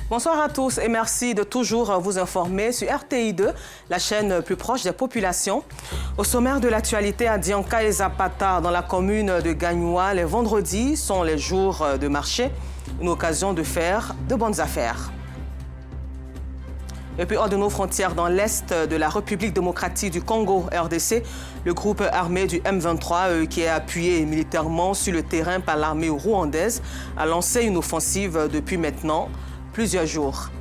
Bonsoir à tous et merci de toujours vous informer sur RTI2, la chaîne plus proche des populations. Au sommaire de l'actualité à Dianka et Zapata, dans la commune de Gagnoua, les vendredis sont les jours de marché, une occasion de faire de bonnes affaires. Et puis hors de nos frontières, dans l'est de la République démocratique du Congo, RDC, le groupe armé du M23, qui est appuyé militairement sur le terrain par l'armée rwandaise, a lancé une offensive depuis maintenant plusieurs jours.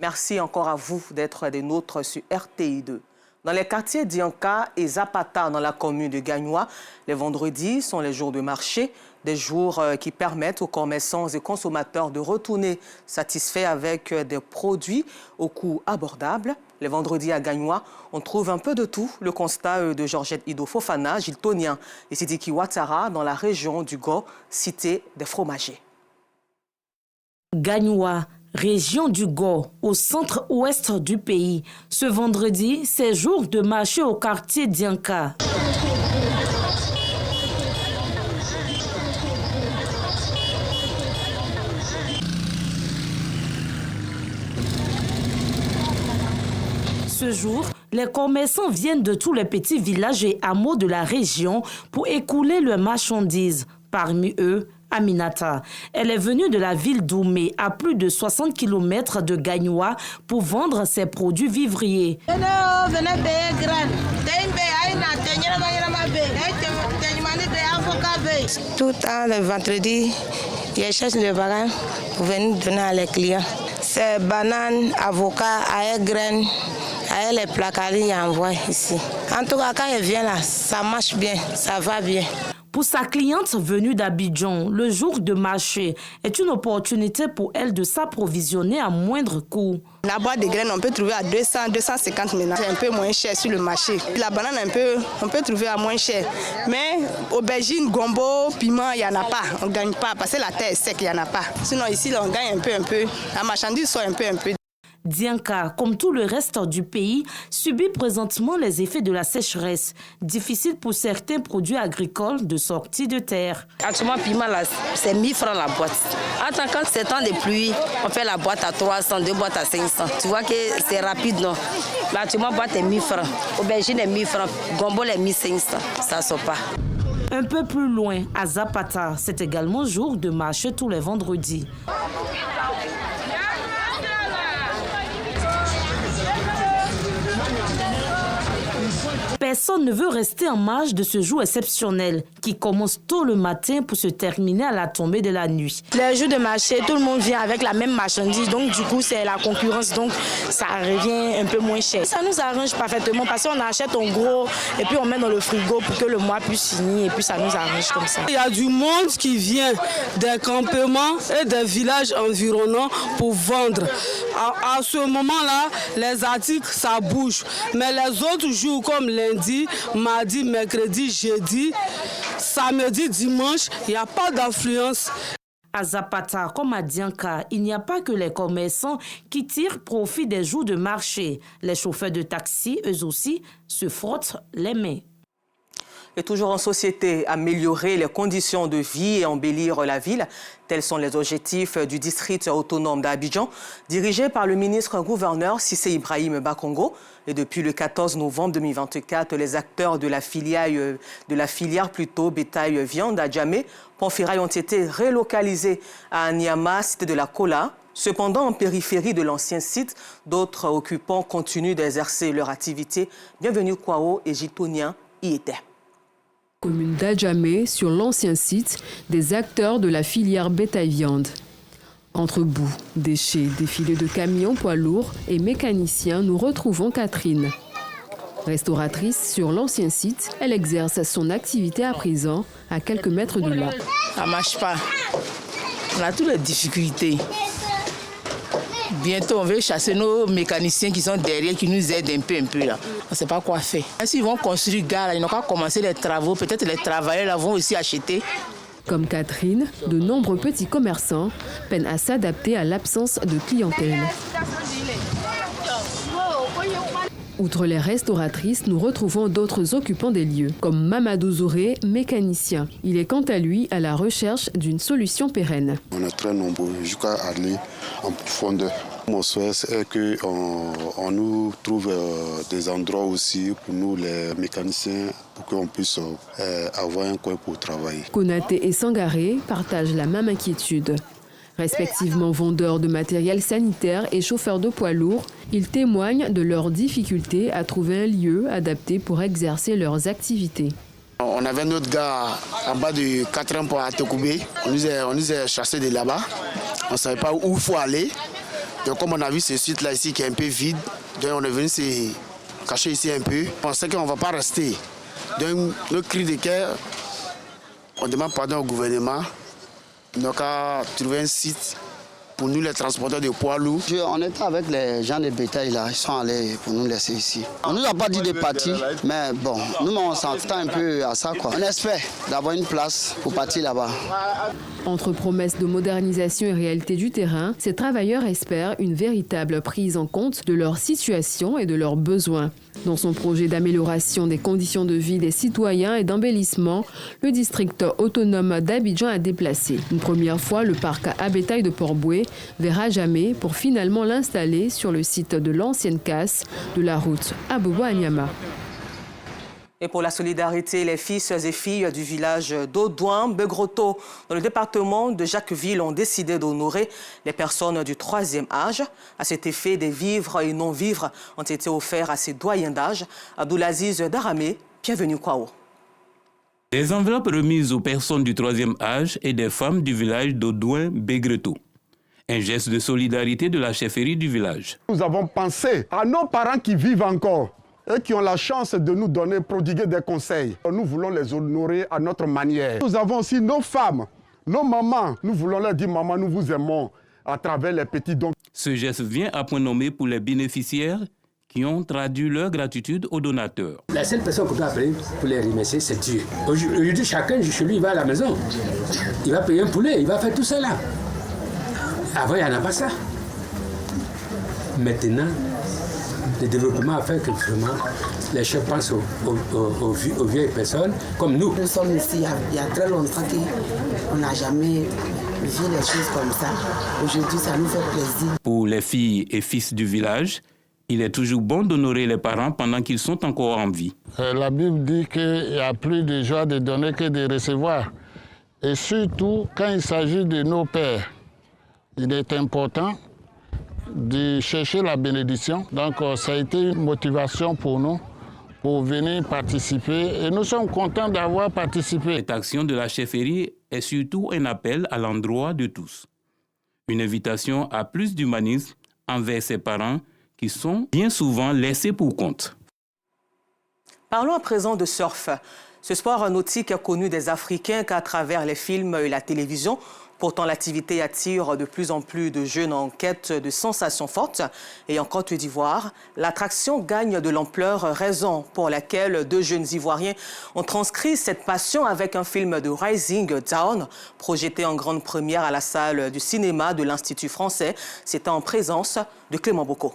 Merci encore à vous d'être des nôtres sur RTI2. Dans les quartiers Dianka et Zapata, dans la commune de Gagnoua, les vendredis sont les jours de marché, des jours qui permettent aux commerçants et consommateurs de retourner satisfaits avec des produits au coût abordable. Les vendredis à Gagnoua, on trouve un peu de tout. Le constat de Georgette Ido Fofana, Gilles Tonien et Sidiki Ouattara dans la région du Go, cité des fromagers. Gagnoua, région du Go, au centre-ouest du pays. Ce vendredi, c'est jour de marché au quartier Dianka. Ce jour, les commerçants viennent de tous les petits villages et hameaux de la région pour écouler leurs marchandises. Parmi eux, Aminata. Elle est venue de la ville d'Oumé, à plus de 60 km de Gagnoua, pour vendre ses produits vivriers. Tout le temps, le vendredi, je cherche le bagages pour venir donner à les clients. C'est bananes, avocats, graines, les placaris envoient ici. En tout cas, quand elle vient là, ça marche bien, ça va bien. Pour sa cliente venue d'Abidjan, le jour de marché est une opportunité pour elle de s'approvisionner à moindre coût. La boîte de graines, on peut trouver à 200, 250 maintenant. C'est un peu moins cher sur le marché. La banane, on peut trouver à moins cher. Mais aubergine, gombo, piment, il n'y en a pas. On ne gagne pas parce que la terre est sec, il n'y en a pas. Sinon ici, on gagne un peu. La marchandise soit un peu. Dianka, comme tout le reste du pays, subit présentement les effets de la sécheresse. Difficile pour certains produits agricoles de sortie de terre. Actuellement, piment, c'est 1000 francs la boîte. Quand c'est temps de pluie, on fait la boîte à 300, 2 boîtes à 500. Tu vois que c'est rapide, non? Là, actuellement, boîte est 1000 francs. Aubergine est 1000 francs. Gombo est 1500. Ça ne sort pas. Un peu plus loin, à Zapata, c'est également jour de marché tous les vendredis. Personne ne veut rester en marge de ce jour exceptionnel qui commence tôt le matin pour se terminer à la tombée de la nuit. Les jours de marché, tout le monde vient avec la même marchandise, donc du coup c'est la concurrence, donc ça revient un peu moins cher. Ça nous arrange parfaitement parce qu'on achète en gros et puis on met dans le frigo pour que le mois puisse finir et puis ça nous arrange comme ça. Il y a du monde qui vient des campements et des villages environnants pour vendre. À ce moment-là, les articles ça bouge, mais les autres jours comme lundi, mardi, mercredi, jeudi, samedi, dimanche, il n'y a pas d'affluence. À Zapata, comme à Dianka, il n'y a pas que les commerçants qui tirent profit des jours de marché. Les chauffeurs de taxi, eux aussi, se frottent les mains. Et toujours en société, améliorer les conditions de vie et embellir la ville. Tels sont les objectifs du district autonome d'Abidjan, dirigé par le ministre-gouverneur Cissé Ibrahim Bakongo. Et depuis le 14 novembre 2024, les acteurs de la filière bétail-viande à Djamé, Ponfirail ont été relocalisés à Niama, cité de la Kola. Cependant, en périphérie de l'ancien site, d'autres occupants continuent d'exercer leur activité. Bienvenue Kwao et Giltonien y étaient. Commune d'Adjamé, sur l'ancien site, des acteurs de la filière bétail-viande. Entre boue, déchets, défilés de camions, poids lourds et mécaniciens, nous retrouvons Catherine. Restauratrice sur l'ancien site, elle exerce son activité à présent à quelques mètres de là. Ça ne marche pas. On a toutes les difficultés. Bientôt, on veut chasser nos mécaniciens qui sont derrière, qui nous aident un peu là. On ne sait pas quoi faire. S'ils vont construire gare, ils n'ont qu'à commencer les travaux. Peut-être les travailleurs là, vont aussi acheter. Comme Catherine, de nombreux petits commerçants peinent à s'adapter à l'absence de clientèle. Outre les restauratrices, nous retrouvons d'autres occupants des lieux, comme Mamadou Zouré, mécanicien. Il est quant à lui à la recherche d'une solution pérenne. On est très nombreux jusqu'à aller en profondeur. Mon souhait est qu'on nous trouve des endroits aussi pour nous les mécaniciens pour qu'on puisse avoir un coin pour travailler. Konaté et Sangaré partagent la même inquiétude. Respectivement vendeurs de matériel sanitaire et chauffeurs de poids lourds, ils témoignent de leurs difficultés à trouver un lieu adapté pour exercer leurs activités. On avait notre gars en bas de 4 ans pour Tokoubé. On nous a chassés de là-bas. On ne savait pas où il faut aller. Donc comme on a vu ce site-là ici qui est un peu vide, donc on est venu se cacher ici un peu. On sait qu'on ne va pas rester. Donc notre cri de cœur, on demande pardon au gouvernement. Donc à trouver un site pour nous les transporteurs de poids lourds. On était avec les gens de bétail là, ils sont allés pour nous laisser ici. On nous a pas dit de partir, mais bon, nous on s'entend un peu à ça quoi. On espère d'avoir une place pour partir là-bas. Entre promesses de modernisation et réalité du terrain, ces travailleurs espèrent une véritable prise en compte de leur situation et de leurs besoins. Dans son projet d'amélioration des conditions de vie des citoyens et d'embellissement, le district autonome d'Abidjan a déplacé une première fois le parc à bétail de Port-Boué vers Adjamé pour finalement l'installer sur le site de l'ancienne casse de la route Abobo-Anyama. Et pour la solidarité, les fils et filles du village d'Audouin-Begroto, dans le département de Jacquesville, ont décidé d'honorer les personnes du 3e âge. À cet effet, des vivres et non-vivres ont été offerts à ces doyens d'âge. Abdoulaziz Daramé, bienvenue Kwao. Des enveloppes remises aux personnes du 3e âge et des femmes du village d'Audouin-Begroto. Un geste de solidarité de la chefferie du village. Nous avons pensé à nos parents qui vivent encore et qui ont la chance de nous donner, prodiguer des conseils. Nous voulons les honorer à notre manière. Nous avons aussi nos femmes, nos mamans. Nous voulons leur dire, maman, nous vous aimons à travers les petits dons. Ce geste vient à point nommé pour les bénéficiaires qui ont traduit leur gratitude aux donateurs. La seule personne qu'on doit appeler pour les remercier, c'est Dieu. Aujourd'hui, chacun chez lui, il va à la maison. Il va payer un poulet, il va faire tout cela. Avant, il n'y en a pas ça. Maintenant, le développement a fait que vraiment les chefs pensent aux vieilles personnes comme nous. Nous sommes ici il y a très longtemps qu'on n'a jamais vu les choses comme ça. Aujourd'hui, ça nous fait plaisir. Pour les filles et fils du village, il est toujours bon d'honorer les parents pendant qu'ils sont encore en vie. La Bible dit qu'il y a plus de joie de donner que de recevoir. Et surtout, quand il s'agit de nos pères, il est important de chercher la bénédiction. Donc ça a été une motivation pour nous pour venir participer et nous sommes contents d'avoir participé. Cette action de la chefferie est surtout un appel à l'endroit de tous. Une invitation à plus d'humanisme envers ses parents qui sont bien souvent laissés pour compte. Parlons à présent de surf. Ce sport nautique est connu des Africains qu'à travers les films et la télévision. Pourtant, l'activité attire de plus en plus de jeunes en quête de sensations fortes. Et en Côte d'Ivoire, l'attraction gagne de l'ampleur, raison pour laquelle 2 jeunes Ivoiriens ont transcrit cette passion avec un film de Rising Down, projeté en grande première à la salle du cinéma de l'Institut français. C'était en présence de Clément Bocco.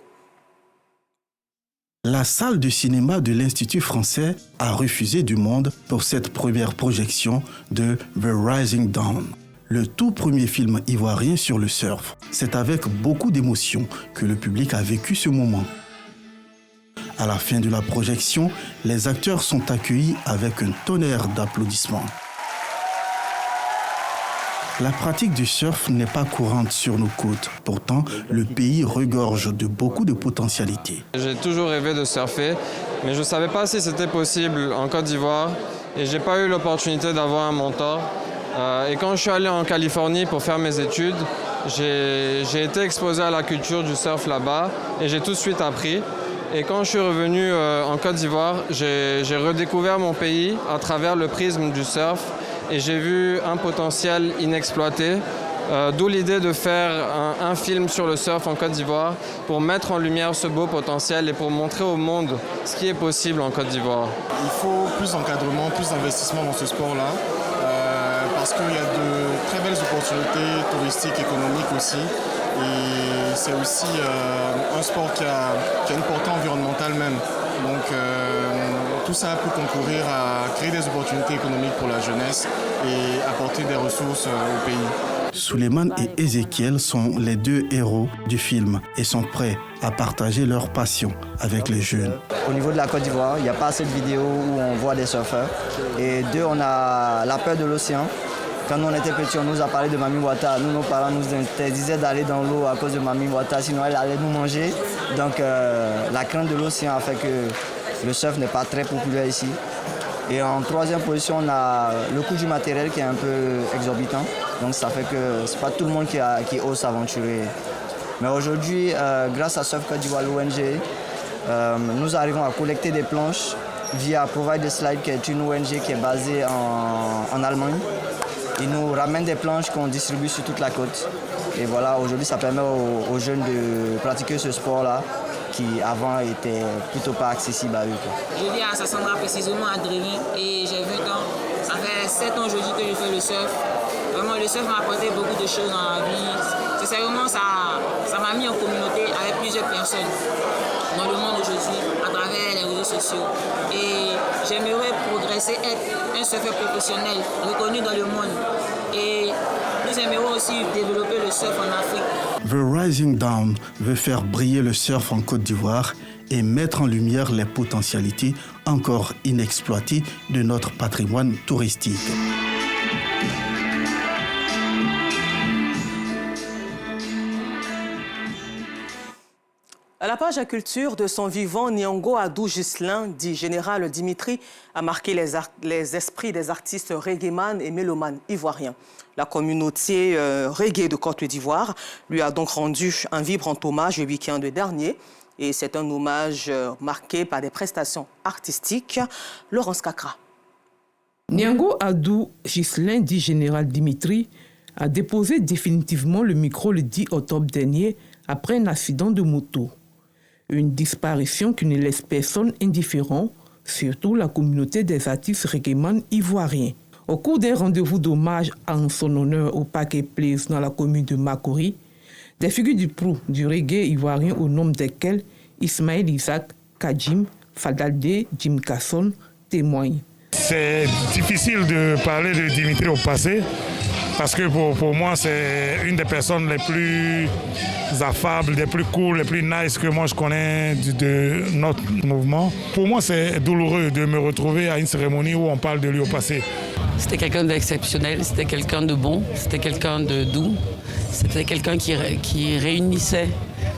La salle de cinéma de l'Institut français a refusé du monde pour cette première projection de The Rising Dawn, le tout premier film ivoirien sur le surf. C'est avec beaucoup d'émotion que le public a vécu ce moment. À la fin de la projection, les acteurs sont accueillis avec un tonnerre d'applaudissements. La pratique du surf n'est pas courante sur nos côtes. Pourtant, le pays regorge de beaucoup de potentialités. J'ai toujours rêvé de surfer, mais je ne savais pas si c'était possible en Côte d'Ivoire et je n'ai pas eu l'opportunité d'avoir un mentor. Et quand je suis allé en Californie pour faire mes études, j'ai été exposé à la culture du surf là-bas et j'ai tout de suite appris. Et quand je suis revenu en Côte d'Ivoire, j'ai redécouvert mon pays à travers le prisme du surf et j'ai vu un potentiel inexploité, d'où l'idée de faire un film sur le surf en Côte d'Ivoire pour mettre en lumière ce beau potentiel et pour montrer au monde ce qui est possible en Côte d'Ivoire. Il faut plus d'encadrement, plus d'investissement dans ce sport-là. Parce qu'il y a de très belles opportunités touristiques, économiques aussi. Et c'est aussi un sport qui a une portée environnementale même. Donc tout ça peut concourir à créer des opportunités économiques pour la jeunesse et apporter des ressources au pays. Souleymane et Ézéchiel sont les deux héros du film et sont prêts à partager leur passion avec les jeunes. Au niveau de la Côte d'Ivoire, il n'y a pas assez de vidéos où on voit des surfeurs. Et deux, on a la peur de l'océan. Quand on était petits, on nous a parlé de Mami Wata. Nous, nos parents nous interdisaient d'aller dans l'eau à cause de Mami Wata, sinon elle allait nous manger. Donc la crainte de l'océan a fait que le surf n'est pas très populaire ici. Et en troisième position, on a le coût du matériel qui est un peu exorbitant. Donc ça fait que ce n'est pas tout le monde qui ose s'aventurer. Mais aujourd'hui, grâce à Surf Côte d'Ivoire, l'ONG, nous arrivons à collecter des planches via Provide the Slide, qui est une ONG qui est basée en Allemagne. Ils nous ramènent des planches qu'on distribue sur toute la côte. Et voilà, aujourd'hui, ça permet aux jeunes de pratiquer ce sport-là, qui avant était plutôt pas accessible à eux. Je vis à Sassandra, précisément à Drévin, et j'ai 20 ans. Ça fait 7 ans aujourd'hui que je fais le surf. Vraiment, le surf m'a apporté beaucoup de choses dans la vie. Sincèrement, ça m'a mis en communauté avec plusieurs personnes dans le monde aujourd'hui, à travers les réseaux sociaux. Et j'aimerais progresser, être un surfeur professionnel, reconnu dans le monde. Et nous aimerions aussi développer le surf en Afrique. The Rising Dawn veut faire briller le surf en Côte d'Ivoire et mettre en lumière les potentialités encore inexploitées de notre patrimoine touristique. À la page à culture de son vivant, Nyongo Adou Ghislain, dit Général Dimitri, a marqué les esprits des artistes reggaeman et mélomanes ivoiriens. La communauté reggae de Côte d'Ivoire lui a donc rendu un vibrant hommage le week-end dernier. Et c'est un hommage marqué par des prestations artistiques. Laurence Kakra. Nyongo Adou Ghislain, dit Général Dimitri, a déposé définitivement le micro le 10 octobre dernier après un accident de moto. Une disparition qui ne laisse personne indifférent, surtout la communauté des artistes reggaeman ivoiriens. Au cours d'un rendez-vous d'hommage en son honneur au Paquet Place dans la commune de Makori, des figures du proue du reggae ivoirien au nom desquelles Ismaël Isaac, Kajim, Fadalde, Jim Kasson témoignent. C'est difficile de parler de Dimitri au passé parce que pour moi c'est une des personnes les plus affables, les plus cool, les plus nice que moi je connais de notre mouvement. Pour moi c'est douloureux de me retrouver à une cérémonie où on parle de lui au passé. C'était quelqu'un d'exceptionnel, c'était quelqu'un de bon, c'était quelqu'un de doux, c'était quelqu'un qui réunissait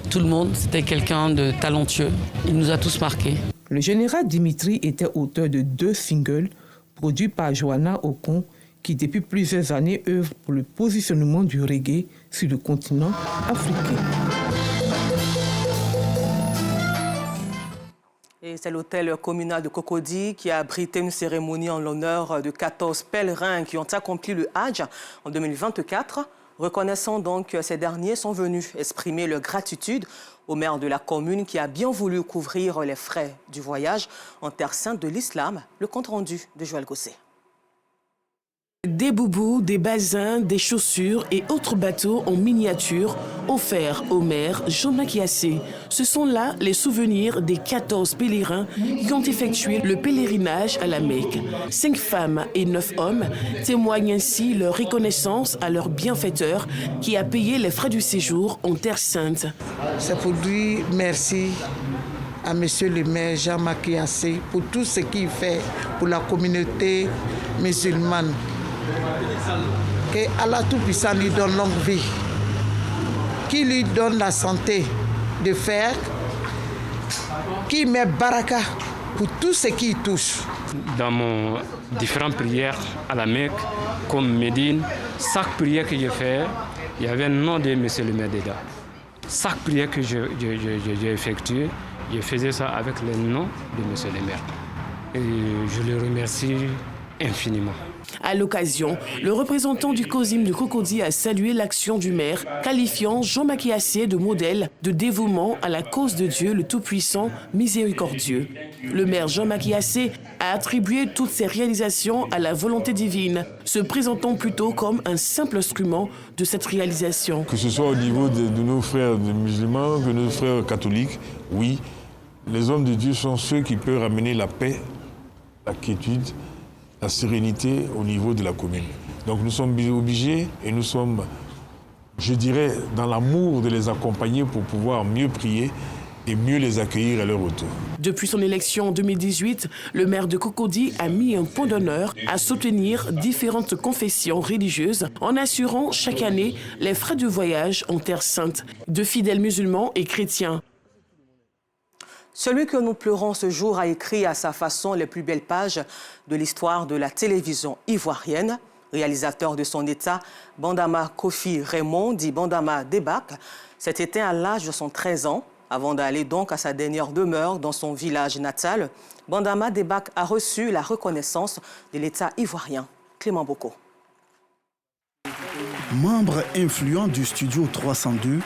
tout le monde, c'était quelqu'un de talentueux. Il nous a tous marqués. Le général Dimitri était auteur de 2 singles produits par Johanna Okon, qui depuis plusieurs années œuvre pour le positionnement du reggae sur le continent africain. Et c'est l'hôtel communal de Cocody qui a abrité une cérémonie en l'honneur de 14 pèlerins qui ont accompli le Hajj en 2024. Reconnaissant donc que ces derniers sont venus exprimer leur gratitude au maire de la commune qui a bien voulu couvrir les frais du voyage en terre sainte de l'islam. Le compte-rendu de Joël Gosset. Des boubous, des bazins, des chaussures et autres bateaux en miniature offerts au maire Jean-Marc Yassé. Ce sont là les souvenirs des 14 pèlerins qui ont effectué le pèlerinage à la Mecque. 5 femmes et 9 hommes témoignent ainsi leur reconnaissance à leur bienfaiteur qui a payé les frais du séjour en Terre Sainte. C'est pour lui merci à monsieur le maire Jean-Marc Yassé pour tout ce qu'il fait pour la communauté musulmane. Que Allah Tout-Puissant lui donne longue vie, qui lui donne la santé de faire, qui met baraka pour tout ce qui touche. Dans mon différentes prières à la Mecque, comme Médine, chaque prière que je fais, il y avait un nom de monsieur le maire dedans. Chaque prière que j'ai effectuée, je faisais ça avec le nom de monsieur le maire. Et je le remercie infiniment. À l'occasion, le représentant du COSIM de Cocody a salué l'action du maire, qualifiant Jean-Macky Assé de modèle de dévouement à la cause de Dieu le Tout-Puissant, miséricordieux. Le maire Jean-Macky Assé a attribué toutes ses réalisations à la volonté divine, se présentant plutôt comme un simple instrument de cette réalisation. Que ce soit au niveau de nos frères musulmans, de nos frères catholiques, oui, les hommes de Dieu sont ceux qui peuvent ramener la paix, la quiétude, la sérénité au niveau de la commune. Donc nous sommes obligés et nous sommes, je dirais, dans l'amour de les accompagner pour pouvoir mieux prier et mieux les accueillir à leur retour. Depuis son élection en 2018, le maire de Cocody a mis un point d'honneur à soutenir différentes confessions religieuses en assurant chaque année les frais de voyage en Terre Sainte de fidèles musulmans et chrétiens. Celui que nous pleurons ce jour a écrit à sa façon les plus belles pages de l'histoire de la télévision ivoirienne. Réalisateur de son état, Bandama Kofi Raymond, dit Bandama Debak, s'est éteint à l'âge de son 13 ans. Avant d'aller donc à sa dernière demeure dans son village natal, Bandama Debak a reçu la reconnaissance de l'État ivoirien. Clément Boko. Membre influent du studio 302,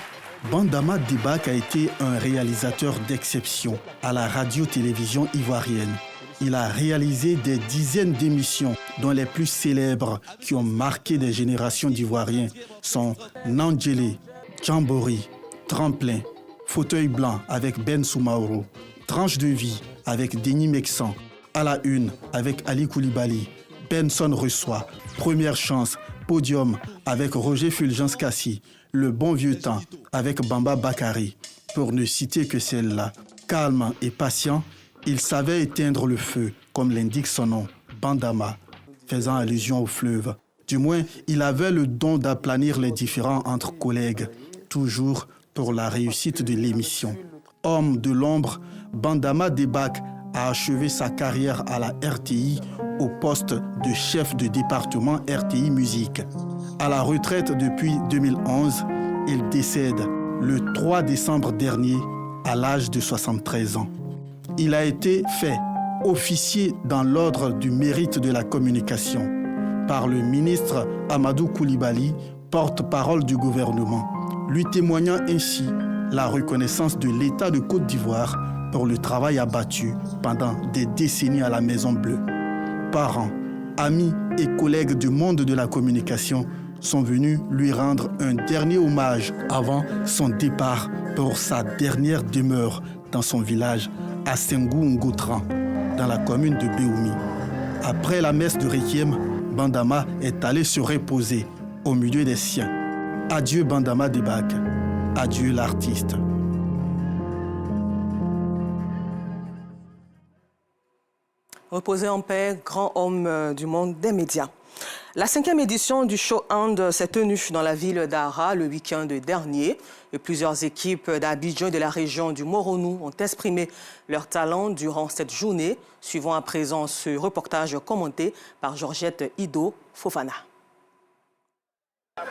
Bandama Debak a été un réalisateur d'exception à la radio-télévision ivoirienne. Il a réalisé des dizaines d'émissions, dont les plus célèbres qui ont marqué des générations d'Ivoiriens sont Nandjélé, Djambori, Tremplin, Fauteuil blanc avec Ben Soumaoro, Tranche de vie avec Denis Mexan, À la une avec Ali Koulibaly, Benson reçoit, Première chance, Podium avec Roger Fulgence Kassi, Le bon vieux temps avec Bamba Bakari. Pour ne citer que celle-là, calme et patient, il savait éteindre le feu, comme l'indique son nom, Bandama, faisant allusion au fleuve. Du moins, il avait le don d'aplanir les différends entre collègues, toujours pour la réussite de l'émission. Homme de l'ombre, Bandama Debak a achevé sa carrière à la RTI au poste de chef de département RTI Musique. À la retraite depuis 2011, il décède le 3 décembre dernier à l'âge de 73 ans. Il a été fait officier dans l'ordre du mérite de la communication par le ministre Amadou Koulibaly, porte-parole du gouvernement, lui témoignant ainsi la reconnaissance de l'État de Côte d'Ivoire pour le travail abattu pendant des décennies à la Maison Bleue. Parents, amis et collègues du monde de la communication sont venus lui rendre un dernier hommage avant son départ pour sa dernière demeure dans son village à Sengou-Ngotran, dans la commune de Béoumi. Après la messe de Requiem, Bandama est allé se reposer au milieu des siens. Adieu Bandama Debak, adieu l'artiste. Reposez en paix, grand homme du monde des médias. La 5e édition du Show Hand s'est tenue dans la ville d'Ara le week-end dernier. Et plusieurs équipes d'Abidjan et de la région du Moronou ont exprimé leur talent durant cette journée. Suivons à présent ce reportage commenté par Georgette Ido Fofana.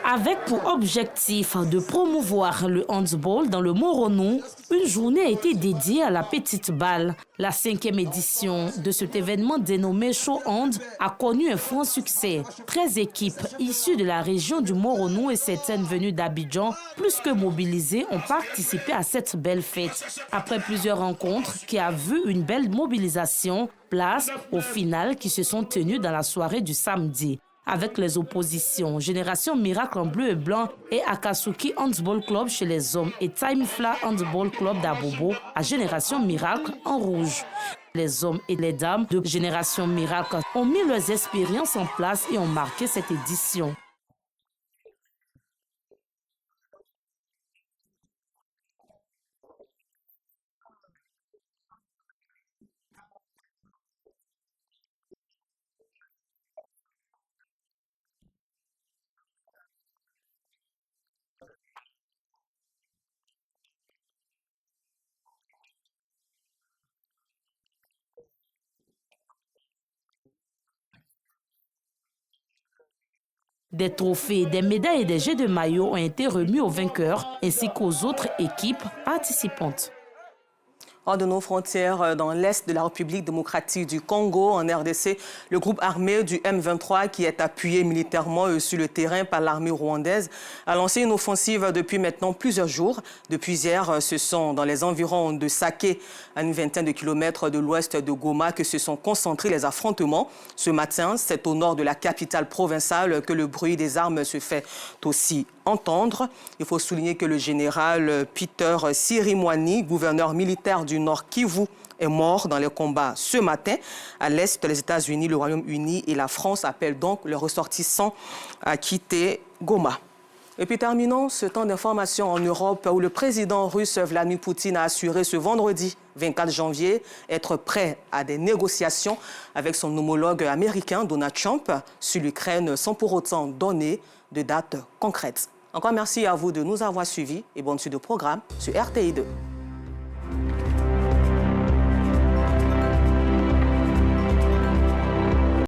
Avec pour objectif de promouvoir le handball dans le Moronou, une journée a été dédiée à la petite balle. La 5e édition de cet événement dénommé Show Hand a connu un franc succès. 13 équipes issues de la région du Moronou et certaines venues d'Abidjan, plus que mobilisées, ont participé à cette belle fête. Après plusieurs rencontres qui a vu une belle mobilisation, place aux finales qui se sont tenues dans la soirée du samedi. Avec les oppositions, Génération Miracle en bleu et blanc et Akatsuki Handball Club chez les hommes et Time Fly Handball Club d'Abobo à Génération Miracle en rouge. Les hommes et les dames de Génération Miracle ont mis leurs expériences en place et ont marqué cette édition. Des trophées, des médailles et des jets de maillot ont été remis aux vainqueurs ainsi qu'aux autres équipes participantes. Hors de nos frontières, dans l'est de la République démocratique du Congo, en RDC, le groupe armé du M23, qui est appuyé militairement sur le terrain par l'armée rwandaise, a lancé une offensive depuis maintenant plusieurs jours. Depuis hier, ce sont dans les environs de Saké, à une vingtaine de kilomètres de l'ouest de Goma, que se sont concentrés les affrontements. Ce matin, c'est au nord de la capitale provinciale que le bruit des armes se fait aussi entendre. Il faut souligner que le général Peter Sirimwani, gouverneur militaire du Nord Kivu, est mort dans les combats ce matin. À l'est, les États-Unis, le Royaume-Uni et la France appellent donc leurs ressortissants à quitter Goma. Et puis terminons ce temps d'information en Europe où le président russe Vladimir Poutine a assuré ce vendredi 24 janvier être prêt à des négociations avec son homologue américain Donald Trump sur l'Ukraine sans pour autant donner de date concrète. Encore merci à vous de nous avoir suivis et bonne suite de programme sur RTI2.